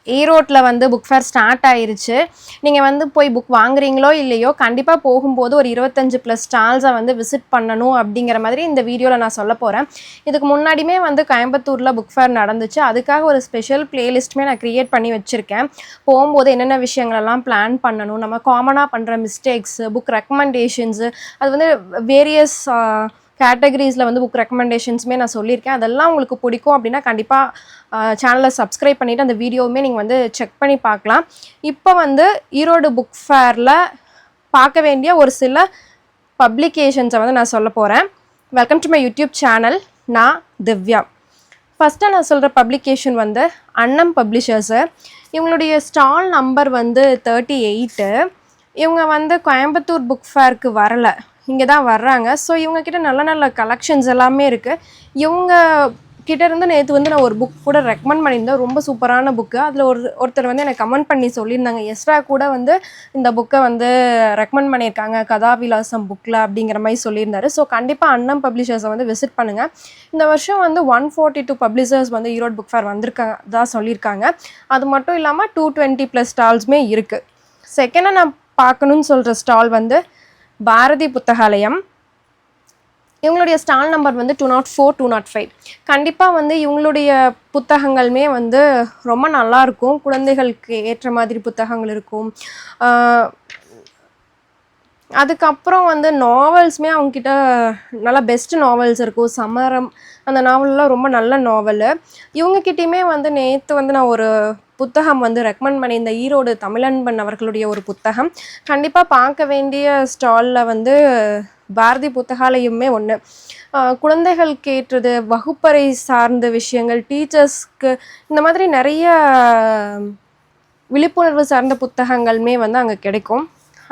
ஈரோட்டில் வந்து book fair start ஆயிருச்சு. நீங்கள் வந்து போய் புக் வாங்குறீங்களோ இல்லையோ, கண்டிப்பாக போகும்போது ஒரு 25+ ஸ்டால்ஸை வந்து விசிட் பண்ணணும் அப்படிங்கிற மாதிரி இந்த வீடியோவில் நான் சொல்ல போகிறேன். இதுக்கு முன்னாடியுமே வந்து கோயம்புத்தூரில் புக் ஃபேர் நடந்துச்சு. அதுக்காக ஒரு ஸ்பெஷல் பிளேலிஸ்ட்டுமே நான் க்ரியேட் பண்ணி வச்சுருக்கேன். போகும்போது என்னென்ன விஷயங்களெல்லாம் பிளான் பண்ணணும், நம்ம காமனாக பண்ணுற மிஸ்டேக்ஸு, புக் ரெக்கமெண்டேஷன்ஸு, அது வந்து வேரியஸ் கேட்டகரிஸில் வந்து புக் ரெக்கமெண்டேஷன்ஸுமே நான் சொல்லியிருக்கேன். அதெல்லாம் உங்களுக்கு பிடிக்கும் அப்படின்னா கண்டிப்பாக சேனலை சப்ஸ்கிரைப் பண்ணிவிட்டு அந்த வீடியோவுமே நீங்கள் வந்து செக் பண்ணி பார்க்கலாம். இப்போ வந்து ஈரோடு புக் ஃபேரில் பார்க்க வேண்டிய ஒரு சில பப்ளிகேஷன்ஸை வந்து நான் சொல்ல போகிறேன். Welcome to my YouTube channel. நான் திவ்யா. ஃபஸ்ட்டாக நான் சொல்கிற பப்ளிகேஷன் வந்து அன்னம் பப்ளிஷர்ஸு. இவங்களுடைய ஸ்டால் நம்பர் வந்து 38. இவங்க வந்து கோயம்புத்தூர் புக் ஃபேருக்கு வரலை, இங்கே தான் வர்றாங்க. ஸோ இவங்கக்கிட்ட நல்ல நல்ல கலெக்ஷன்ஸ் எல்லாமே இருக்குது. இவங்க கிட்டேருந்து நேற்று வந்து நான் ஒரு புக் கூட ரெக்கமெண்ட் பண்ணியிருந்தேன். ரொம்ப சூப்பரான புக்கு. அதில் ஒருத்தர் வந்து எனக்கு கமெண்ட் பண்ணி சொல்லியிருந்தாங்க, எஸ்ரா கூட வந்து இந்த புக்கை வந்து ரெக்கமெண்ட் பண்ணியிருக்காங்க கதாவிலாசம் புக்கில் அப்படிங்கிற மாதிரி சொல்லியிருந்தாரு. ஸோ கண்டிப்பாக அன்னம் பப்ளிஷர்ஸை வந்து விசிட் பண்ணுங்கள். இந்த வருஷம் வந்து 142 பப்ளிஷர்ஸ் வந்து ஈரோடு புக் ஃபேர் வந்திருக்காங்க தான் சொல்லியிருக்காங்க. அது மட்டும் இல்லாமல் 220+ ஸ்டால்ஸுமே இருக்குது. செகண்டாக நான் பார்க்கணுன்னு சொல்கிற ஸ்டால் வந்து பாரதி புத்தகாலயம். இவங்களுடைய ஸ்டால் நம்பர் வந்து 204, 205. கண்டிப்பாக வந்து இவங்களுடைய புத்தகங்களுமே வந்து ரொம்ப நல்லாயிருக்கும். குழந்தைகளுக்கு ஏற்ற மாதிரி புத்தகங்கள் இருக்கும். அதுக்கப்புறம் வந்து நாவல்ஸுமே அவங்கக்கிட்ட நல்லா பெஸ்ட் நாவல்ஸ் இருக்கும். சமரம் அந்த நாவல்லாம் ரொம்ப நல்ல நாவலு. இவங்கக்கிட்டேயுமே வந்து நேற்று வந்து நான் ஒரு புத்தகம் வந்து ரெக்கமெண்ட் பண்ணியிருந்தேன். ஈரோடு தமிழன்பன் அவர்களுடைய ஒரு புத்தகம். கண்டிப்பாக பார்க்க வேண்டிய ஸ்டாலில் வந்து பாரதி புத்தகாலயமே ஒன்று. குழந்தைகளுக்கு ஏற்றது, வகுப்பறை சார்ந்த விஷயங்கள், டீச்சர்ஸ்க்கு இந்த மாதிரி நிறைய விழிப்புணர்வு சார்ந்த புத்தகங்களுமே வந்து அங்கே கிடைக்கும்.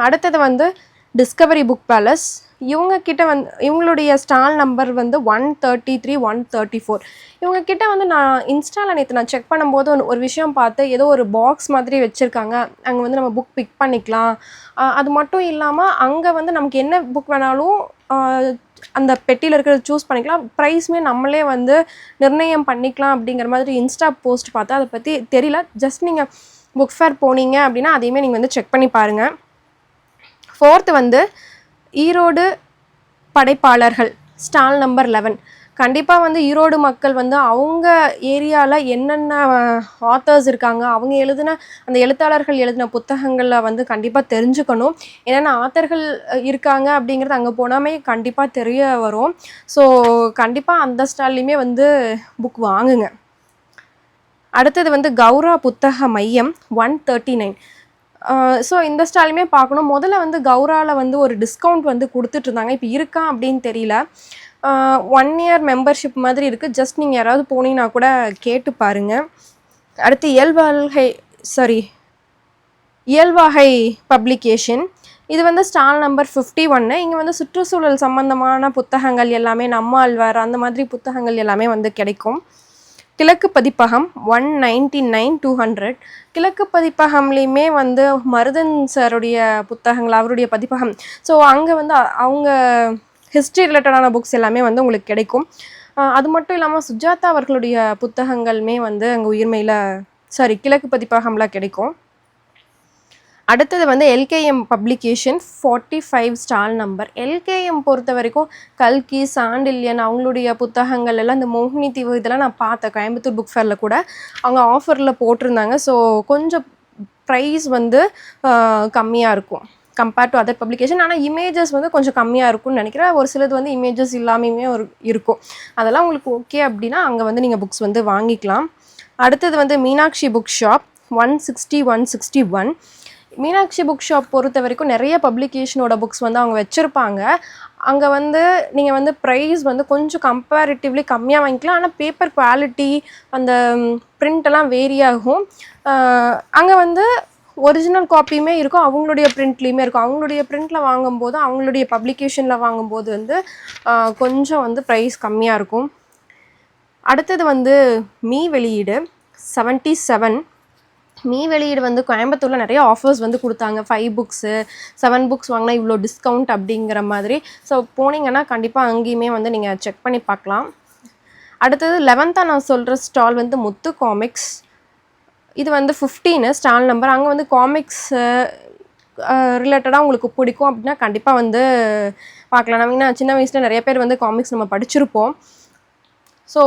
அடுத்தது வந்து டிஸ்கவரி புக் பேலஸ். இவங்கக்கிட்ட வந்து இவங்களுடைய ஸ்டால் நம்பர் வந்து 133, 134. இவங்கக்கிட்ட வந்து நான் இன்ஸ்டாவில் நேற்று நான் செக் பண்ணும்போது ஒரு விஷயம் பார்த்து, ஏதோ ஒரு பாக்ஸ் மாதிரி வச்சுருக்காங்க. அங்கே வந்து நம்ம புக் பிக் பண்ணிக்கலாம். அது மட்டும் இல்லாமல் அங்கே வந்து நமக்கு என்ன புக் வேணாலும் அந்த பெட்டியில் இருக்கிறத சூஸ் பண்ணிக்கலாம். ப்ரைஸுமே நம்மளே வந்து நிர்ணயம் பண்ணிக்கலாம் அப்படிங்கிற மாதிரி இன்ஸ்டா போஸ்ட் பார்த்தா. அதை பற்றி தெரியல. ஜஸ்ட் நீங்கள் புக் ஃபேர் போனீங்க அப்படின்னா அதையுமே நீங்கள் வந்து செக் பண்ணி பாருங்கள். ஃபோர்த்து வந்து ஈரோடு படைப்பாளர்கள் ஸ்டால் நம்பர் 11. கண்டிப்பாக வந்து ஈரோடு மக்கள் வந்து அவங்க ஏரியாவில் என்னென்ன ஆத்தர்ஸ் இருக்காங்க, அவங்க எழுதின அந்த எழுத்தாளர்கள் எழுதின புத்தகங்களில் வந்து கண்டிப்பாக தெரிஞ்சுக்கணும். என்னென்ன ஆத்தர்கள் இருக்காங்க அப்படிங்கிறது அங்கே போனாமே கண்டிப்பாக தெரிய வரும். ஸோ கண்டிப்பாக அந்த ஸ்டால்லையுமே வந்து புக் வாங்குங்க. அடுத்தது வந்து கௌரா புத்தக மையம் 139. ஸோ இந்த ஸ்டாலுமே பார்க்கணும். முதல்ல வந்து கௌராவில் வந்து ஒரு டிஸ்கவுண்ட் வந்து கொடுத்துட்ருந்தாங்க. இப்போ இருக்கா அப்படின்னு தெரியல. 1 இயர் மெம்பர்ஷிப் மாதிரி இருக்குது. ஜஸ்ட் நீங்கள் யாராவது போனீங்கன்னா கூட கேட்டு பாருங்கள். அடுத்து இயல்வாகை பப்ளிகேஷன். இது வந்து ஸ்டால் நம்பர் 51. இங்கே வந்து சுற்றுச்சூழல் சம்மந்தமான புத்தகங்கள் எல்லாமே, நம்மாழ்வார் அந்த மாதிரி புத்தகங்கள் எல்லாமே வந்து கிடைக்கும். கிழக்கு பதிப்பகம் 199, 200. கிழக்கு பதிப்பகம்லேயுமே வந்து மருதன் சாருடைய புத்தகங்கள், அவருடைய பதிப்பகம். ஸோ அங்கே வந்து அவங்க ஹிஸ்ட்ரி ரிலேட்டடான புக்ஸ் எல்லாமே வந்து உங்களுக்கு கிடைக்கும். அது மட்டும் இல்லாமல் சுஜாதா அவர்களுடைய புத்தகங்களுமே வந்து அங்கே கிழக்கு பதிப்பகம்லாம் கிடைக்கும். அடுத்தது வந்து LKM publication 45 stall number. LKM பொறுத்த வரைக்கும் கல்கி, சாண்டில்யன் அவங்களுடைய புத்தகங்கள் எல்லாம், இந்த மோகினி தீவு இதெல்லாம் நான் பார்த்தேன். கோயம்புத்தூர் புக் ஃபேரில் கூட அவங்க ஆஃபரில் போட்டிருந்தாங்க. ஸோ கொஞ்சம் ப்ரைஸ் வந்து கம்மியாக இருக்கும் கம்பேர்ட் டு அதர் பப்ளிகேஷன். ஆனால் இமேஜஸ் வந்து கொஞ்சம் கம்மியாக இருக்கும்னு நினைக்கிறேன். ஒரு சிலது வந்து இமேஜஸ் இல்லாமையுமே இருக்கும். அதெல்லாம் உங்களுக்கு ஓகே அப்படின்னா அங்கே வந்து நீங்கள் புக்ஸ் வந்து வாங்கிக்கலாம். அடுத்தது வந்து Meenakshi book shop 160, 161. Meenakshi book shop பொறுத்த வரைக்கும் நிறைய பப்ளிகேஷனோட புக்ஸ் வந்து அவங்க வச்சுருப்பாங்க. அங்கே வந்து நீங்கள் வந்து ப்ரைஸ் வந்து கொஞ்சம் கம்பேரிட்டிவ்லி கம்மியாக வாங்கிக்கலாம். ஆனால் பேப்பர் குவாலிட்டி, அந்த பிரிண்டெல்லாம் வேரி ஆகும். அங்கே வந்து ஒரிஜினல் காப்பியுமே இருக்கும், அவங்களுடைய பிரிண்ட்லேயுமே இருக்கும். அவங்களுடைய பிரிண்டில் வாங்கும்போது, அவங்களுடைய பப்ளிகேஷனில் வாங்கும்போது வந்து கொஞ்சம் வந்து ப்ரைஸ் கம்மியாக இருக்கும். அடுத்தது வந்து மீ வெளியீடு 77. மீ வெளியீடு வந்து கோயம்புத்தூரில் நிறைய ஆஃபர்ஸ் வந்து கொடுத்தாங்க. 5 புக்ஸு 7 புக்ஸ் வாங்கினா இவ்வளோ டிஸ்கவுண்ட் அப்படிங்கிற மாதிரி. ஸோ போனீங்கன்னா கண்டிப்பாக அங்கேயுமே வந்து நீங்கள் செக் பண்ணி பார்க்கலாம். அடுத்தது 11th நான் சொல்கிற ஸ்டால் வந்து முத்து காமிக்ஸ். இது வந்து 15 ஸ்டால் நம்பர். அங்கே வந்து காமிக்ஸ் ரிலேட்டடாக உங்களுக்கு பிடிக்கும் அப்படின்னா கண்டிப்பாக வந்து பார்க்கலாம். நம்ம சின்ன வயசில் நிறைய பேர் வந்து காமிக்ஸ் நம்ம படிச்சிருப்போம். ஸோ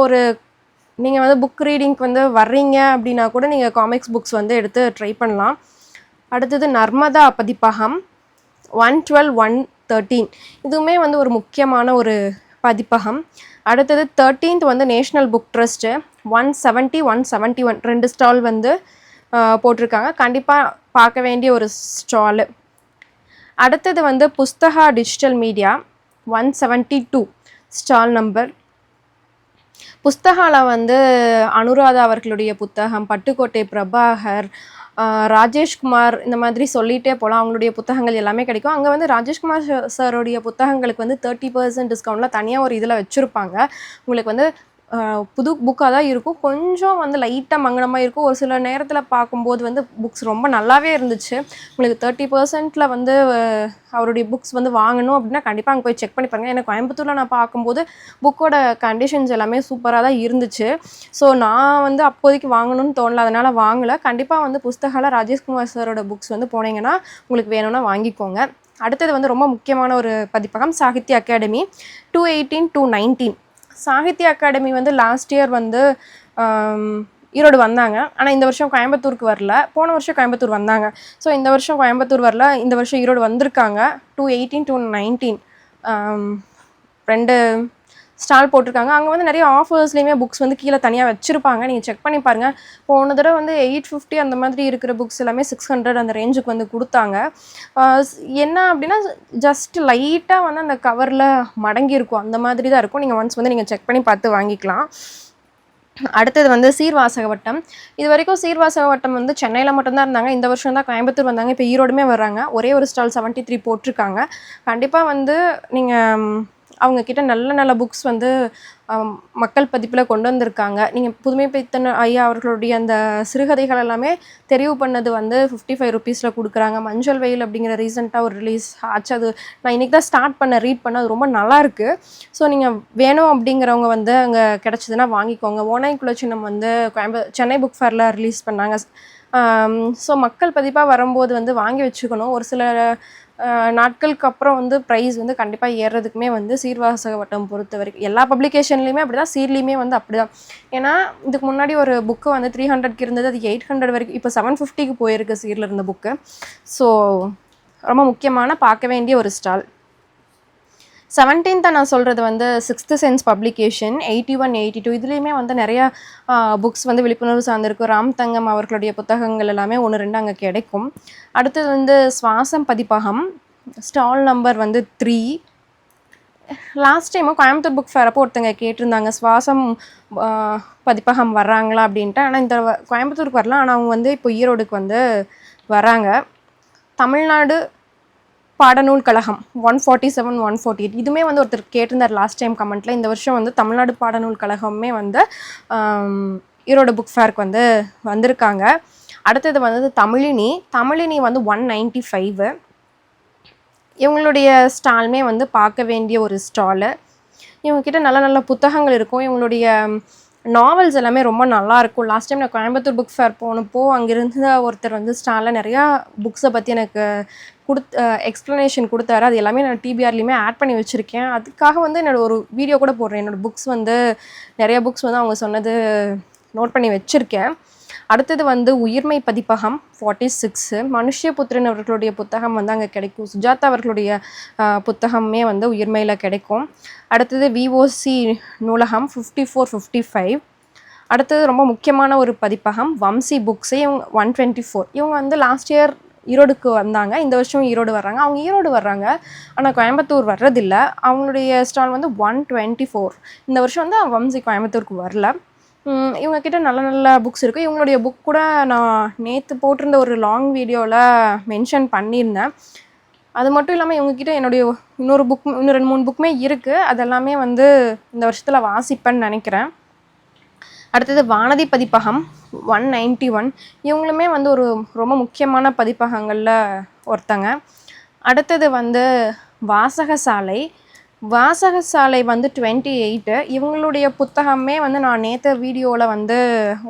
நீங்கள் வந்து புக் ரீடிங்க்கு வந்து வர்றீங்க அப்படின்னா கூட நீங்கள் காமிக்ஸ் புக்ஸ் வந்து எடுத்து ட்ரை பண்ணலாம். அடுத்தது நர்மதா பதிப்பகம் 112-113, இதுவுமே வந்து ஒரு முக்கியமான ஒரு பதிப்பகம். அடுத்தது 13th வந்து நேஷ்னல் புக் ட்ரஸ்ட்டு 170-171 2 ஸ்டால் வந்து போட்டிருக்காங்க. கண்டிப்பாக பார்க்க வேண்டிய ஒரு ஸ்டாலு. அடுத்தது வந்து Pustaka digital media 172 stall number. புஸ்தகாவில் வந்து அனுராதா அவர்களுடைய புத்தகம், பட்டுக்கோட்டை பிரபாகர், ராஜேஷ்குமார், இந்த மாதிரி சொல்லிகிட்டே போகலாம். அவங்களுடைய புத்தகங்கள் எல்லாமே கிடைக்கும். அங்கே வந்து ராஜேஷ்குமார் சாருடைய புத்தகங்களுக்கு வந்து 30% டிஸ்கவுண்ட்டில் தனியாக ஒரு இதில் வச்சுருப்பாங்க. உங்களுக்கு வந்து புது புக்காக தான் இருக்கும். கொஞ்சம் வந்து லைட்டாக மங்கனமாக இருக்கும். ஒரு சில நேரத்தில் பார்க்கும்போது வந்து புக்ஸ் ரொம்ப நல்லாவே இருந்துச்சு. உங்களுக்கு 30%ல் வந்து அவருடைய புக்ஸ் வந்து வாங்கணும் அப்படின்னா கண்டிப்பாக அங்கே போய் செக் பண்ணி பாருங்கள். ஏன்னா கோயம்புத்தூரில் நான் பார்க்கும்போது புக்கோட கண்டிஷன்ஸ் எல்லாமே சூப்பராக தான் இருந்துச்சு. ஸோ நான் வந்து அப்போதைக்கு வாங்கணும்னு தோணல, அதனால் வாங்கலை. கண்டிப்பாக வந்து புஸ்தகால ராஜேஷ்குமார் சாரோட புக்ஸ் வந்து போனீங்கன்னா உங்களுக்கு வேணும்னா வாங்கிக்கோங்க. அடுத்தது வந்து ரொம்ப முக்கியமான ஒரு பதிப்பகம் சாகித்ய அகாடமி 218-219. சாகித்ய அகாடமி வந்து லாஸ்ட் இயர் வந்து ஈரோடு வந்தாங்க. ஆனால் இந்த வருஷம் கோயம்புத்தூருக்கு வரல. போன வருஷம் கோயம்புத்தூர் வந்தாங்க. ஸோ இந்த வருஷம் கோயம்புத்தூர் வரல, இந்த வருஷம் ஈரோடு வந்திருக்காங்க. 218-219 2 ஸ்டால் போட்டிருக்காங்க. அங்கே வந்து நிறைய ஆஃபர்ஸ்லேயுமே புக்ஸ் வந்து கீழே தனியாக வச்சுருப்பாங்க. நீங்கள் செக் பண்ணி பாருங்கள். போன தடவை வந்து 850 அந்த மாதிரி இருக்கிற புக்ஸ் எல்லாமே 600 அந்த ரேஞ்சுக்கு வந்து கொடுத்தாங்க. என்ன அப்படின்னா ஜஸ்ட் லைட்டாக வந்து அந்த கவரில் மடங்கியிருக்கும், அந்த மாதிரி தான் இருக்கும். நீங்கள் ஒன்ஸ் வந்து நீங்கள் செக் பண்ணி பார்த்து வாங்கிக்கலாம். அடுத்தது வந்து சீர்வாசக வட்டம். இது வரைக்கும் சீர்வாசக வட்டம் வந்து சென்னையில் மட்டும்தான் இருந்தாங்க. இந்த வருஷம் தான் கோயம்புத்தூர் வந்தாங்க. இப்போ ஈரோடுமே வர்றாங்க. ஒரே ஒரு ஸ்டால் 73 போட்டிருக்காங்க. கண்டிப்பாக வந்து நீங்கள் அவங்கக்கிட்ட நல்ல நல்ல புக்ஸ் வந்து மக்கள் பதிப்பில் கொண்டு வந்திருக்காங்க. நீங்கள் புதுமை பித்தன் ஐயா அவர்களுடைய அந்த சிறுகதைகள் எல்லாமே தெரிவு பண்ணது வந்து 55 ருபீஸில் கொடுக்குறாங்க. மஞ்சள் வெயில் அப்படிங்கிற ரீசெண்டாக ஒரு ரிலீஸ் ஆச்சு. அது நான் இன்றைக்கி தான் ரீட் பண்ண அது ரொம்ப நல்லாயிருக்கு. ஸோ நீங்கள் வேணும் அப்படிங்கிறவங்க வந்து அங்கே கிடச்சிதுன்னா வாங்கிக்கோங்க. ஓநாய்க்குள்ள சின்னம் வந்து சென்னை புக் ஃபேரில் ரிலீஸ் பண்ணாங்க. ஸோ மக்கள் பதிப்பாக வரும்போது வந்து வாங்கி வச்சுக்கணும். ஒரு சில நாட்களுக்கு அப்புறம் வந்து ப்ரைஸ் வந்து கண்டிப்பாக ஏறுறதுக்குமே வந்து சீர்வாசக வட்டம் பொறுத்த வரைக்கும் எல்லா பப்ளிகேஷன்லேயுமே அப்படி தான், சீர்லேயுமே வந்து அப்படி தான். ஏன்னா இதுக்கு முன்னாடி ஒரு புக்கு வந்து 300க்கு இருந்தது, அது 800 வரைக்கும், இப்போ 750க்கு போயிருக்கு சீரில் இருந்த புக்கு. ஸோ ரொம்ப முக்கியமான பார்க்க வேண்டிய ஒரு ஸ்டால். 17th நான் சொல்கிறது வந்து 6th சென்ஸ் பப்ளிகேஷன் 81-82. இதுலேயுமே வந்து நிறையா புக்ஸ் வந்து விழிப்புணர்வு சார்ந்திருக்கும். ராம் தங்கம் அவர்களுடைய புத்தகங்கள் எல்லாமே 1-2 அங்கே கிடைக்கும். அடுத்தது வந்து சுவாசம் பதிப்பகம் ஸ்டால் நம்பர் வந்து 3. லாஸ்ட் டைமும் கோயம்புத்தூர் புக் ஃபேர் அப்போ ஒருத்தங்க கேட்டிருந்தாங்க சுவாசம் பதிப்பகம் வர்றாங்களா அப்படின்ட்டு. ஆனால் இந்த கோயம்புத்தூருக்கு வரலாம், ஆனால் அவங்க வந்து இப்போ ஈரோடுக்கு வந்து வராங்க. தமிழ்நாடு பாடநூல் கழகம் 147-148. இதுவுமே வந்து ஒருத்தர் கேட்டிருந்தார் லாஸ்ட் டைம் கமெண்ட்டில். இந்த வருஷம் வந்து தமிழ்நாடு பாடநூல் கழகமே வந்து ஈரோடு புக் ஃபேருக்கு வந்து வந்திருக்காங்க. அடுத்தது வந்து தமிழினி வந்து 195. இவங்களுடைய ஸ்டாலுமே வந்து பார்க்க வேண்டிய ஒரு ஸ்டாலு. இவங்கக்கிட்ட நல்ல நல்ல புத்தகங்கள் இருக்கும். இவங்களுடைய நாவல்ஸ் எல்லாமே ரொம்ப நல்லாயிருக்கும். லாஸ்ட் டைம் நான் கோயம்புத்தூர் புக் ஃபேர் போனப்போ அங்கேருந்து ஒருத்தர் வந்து ஸ்டாலில் நிறையா புக்ஸை பற்றி எனக்கு எக்ஸ்ப்ளனேஷன் கொடுத்தாரு. அது எல்லாமே நான் டிபிஆர்லேயுமே ஆட் பண்ணி வச்சுருக்கேன். அதுக்காக வந்து என்னோடய ஒரு வீடியோ கூட போடுறேன். என்னோடய புக்ஸ் வந்து நிறையா புக்ஸ் வந்து அவங்க சொன்னது நோட் பண்ணி வச்சுருக்கேன். அடுத்தது வந்து உயிர்மை பதிப்பகம் 46. மனுஷ்யபுத்திரன் அவர்களுடைய புத்தகம் வந்து அங்கே கிடைக்கும். சுஜாதா அவர்களுடைய புத்தகமே வந்து உயிர்மையில் கிடைக்கும். அடுத்தது விஓசி நூலகம் 54-55. அடுத்தது ரொம்ப முக்கியமான ஒரு பதிப்பகம் வம்சி புக்ஸு. இவங்க 124. இவங்க வந்து லாஸ்ட் இயர் ஈரோடுக்கு வந்தாங்க, இந்த வருஷம் ஈரோடு வர்றாங்க. அவங்க ஈரோடு வர்றாங்க, ஆனால் கோயம்புத்தூர் வர்றதில்லை. அவங்களுடைய ஸ்டால் வந்து 124. இந்த வருஷம் வந்து வம்சி கோயம்புத்தூருக்கு வரல. இவங்கக்கிட்ட நல்ல நல்ல புக்ஸ் இருக்குது. இவங்களுடைய புக் கூட நான் நேற்று போட்டிருந்த ஒரு லாங் வீடியோவில் மென்ஷன் பண்ணியிருந்தேன். அது மட்டும் இல்லாமல் இவங்கக்கிட்ட என்னுடைய இன்னொரு 2-3 புக்குமே இருக்குது. அதெல்லாமே வந்து இந்த வருஷத்தில் வாசிப்பேன்னு நினைக்கிறேன். அடுத்தது வானதி பதிப்பகம் 191. இவங்களுமே வந்து ஒரு ரொம்ப முக்கியமான பதிப்பகங்களில் ஒருத்தங்க. அடுத்தது வந்து வாசகசாலை வாசகசாலை வந்து 28. இவங்களுடைய புத்தகமே வந்து நான் நேற்று வீடியோவில் வந்து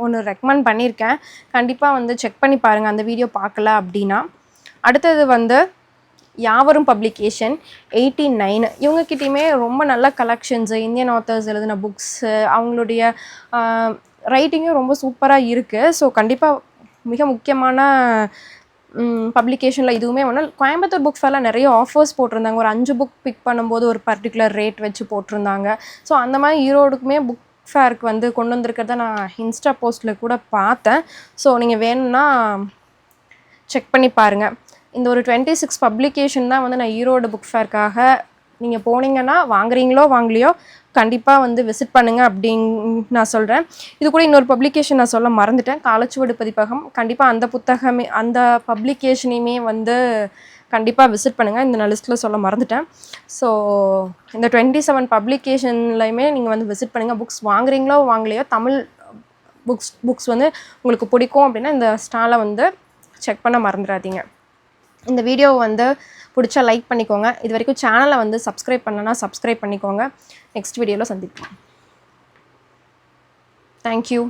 ஒன்று ரெக்கமெண்ட் பண்ணியிருக்கேன். கண்டிப்பாக வந்து செக் பண்ணி பாருங்கள் அந்த வீடியோ பார்க்கல அப்படின்னா. அடுத்தது வந்து யாவரும் பப்ளிகேஷன் 89. இவங்கக்கிட்டையுமே ரொம்ப நல்ல கலெக்ஷன்ஸு, இந்தியன் ஆத்தர்ஸ் எழுதின புக்ஸு, அவங்களுடைய ரைட்டிங்கும் ரொம்ப சூப்பராக இருக்குது. ஸோ கண்டிப்பாக மிக முக்கியமான பப்ளிகேஷனில் இதுவுமே ஒன்று. கோயம்புத்தூர் புக் ஃபேரில் நிறைய ஆஃபர்ஸ் போட்டிருந்தாங்க. ஒரு 5 புக் பிக் பண்ணும்போது ஒரு பர்டிகுலர் ரேட் வச்சு போட்டிருந்தாங்க. ஸோ அந்த மாதிரி ஈரோடுக்குமே புக் ஃபேருக்கு வந்து கொண்டு வந்திருக்கிறத நான் இன்ஸ்டா போஸ்ட்டில் கூட பார்த்தேன். ஸோ நீங்கள் வேணும்னா செக் பண்ணி பாருங்கள். இந்த ஒரு 26 பப்ளிகேஷன் தான் வந்து நான் ஈரோடு புக் ஃபேருக்காக நீங்கள் போனீங்கன்னா வாங்குறீங்களோ வாங்கலையோ கண்டிப்பாக வந்து விசிட் பண்ணுங்கள் அப்படின்னு நான் சொல்கிறேன். இது கூட இன்னொரு பப்ளிகேஷன் நான் சொல்ல மறந்துட்டேன், காலச்சுவடு பதிப்பகம். கண்டிப்பாக அந்த புத்தகமே அந்த பப்ளிகேஷனையுமே வந்து கண்டிப்பாக விசிட் பண்ணுங்கள். இந்த நான் லிஸ்ட்டில் சொல்ல மறந்துட்டேன். ஸோ இந்த 27 பப்ளிகேஷன்லையுமே நீங்கள் வந்து விசிட் பண்ணுங்கள். புக்ஸ் வாங்குறீங்களோ வாங்கலையோ தமிழ் புக்ஸ் வந்து உங்களுக்கு பிடிக்கும் அப்படின்னா இந்த ஸ்டாலை வந்து செக் பண்ண மறந்துடாதீங்க. இந்த வீடியோ வந்து பிடிச்சா லைக் பண்ணிக்கோங்க. இது வரைக்கும் சேனலை வந்து சப்ஸ்கிரைப் பண்ணலன்னா சப்ஸ்கிரைப் பண்ணிக்கோங்க. நெக்ஸ்ட் வீடியோவில் சந்திப்போம். தேங்க்யூ.